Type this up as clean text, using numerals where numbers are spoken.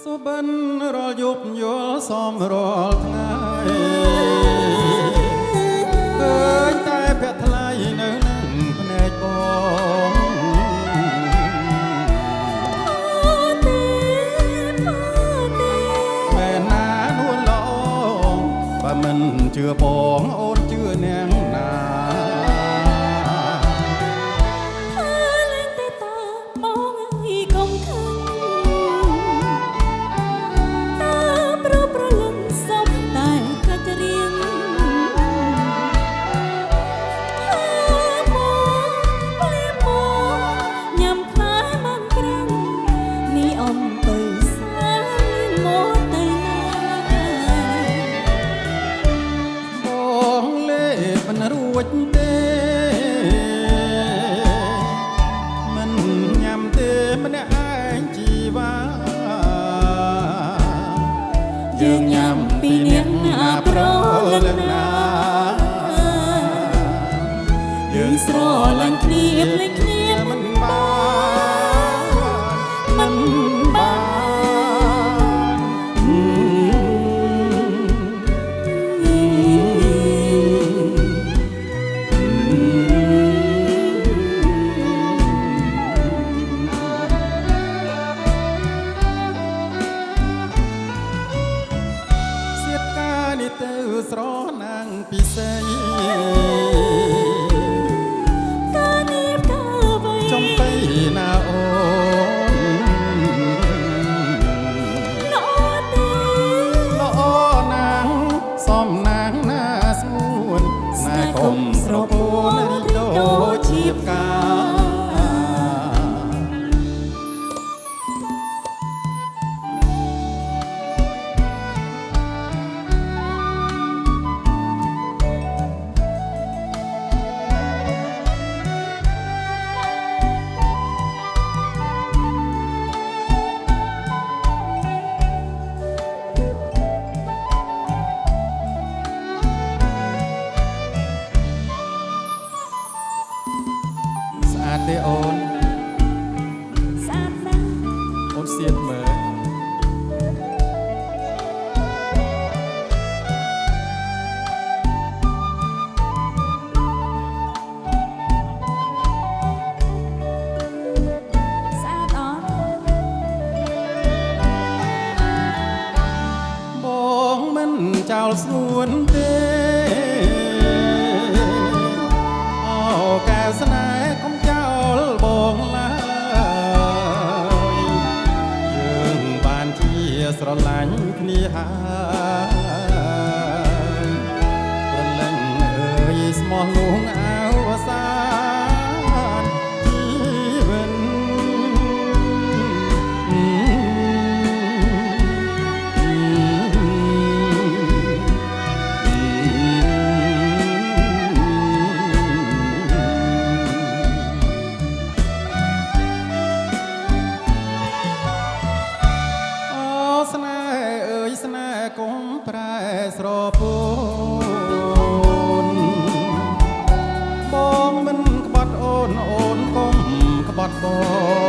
សុបិនរាល់យប់យល់សមរាល់ថ្ងៃឃើញតែភ័ក្រថ្លៃនៅនឹងភ្នែកបងមែនណានួនល្អបើមិនជឿបងអូនជឿនាងណារួចទេមិនញ៉ាំទេម្នាក់ឯងជីវ៉ាយើងញ៉ាំពីនាងណាប្រលឹងណាយើងស្រឡាញ់គ្នាភ្លេចគ្នាមិនបានទៅស្រណាំងពិសេសកានីបកាវៃចំបៃណាអូនល្អទេល្អណាស់សំណាងណាស្ងួនណែកុំស្រពោនរីដូចជាផ្កាទេអូនស្អាតណាស់អូនសៀតមើលស្អាតអត់បងមិនចោលស្ងួនទេអូកែវស្នេហ៍កុំចោលបងឡើយយើងបានជាស្រឡាញ់គ្នាហើយប្រលឹងអើយស្មោះលងអវសានជីវិតស្នេហ៍អើយស្នេហ៍កុំប្រែស្រពោនបងមិនក្បត់អូនអូនកុំក្បត់បង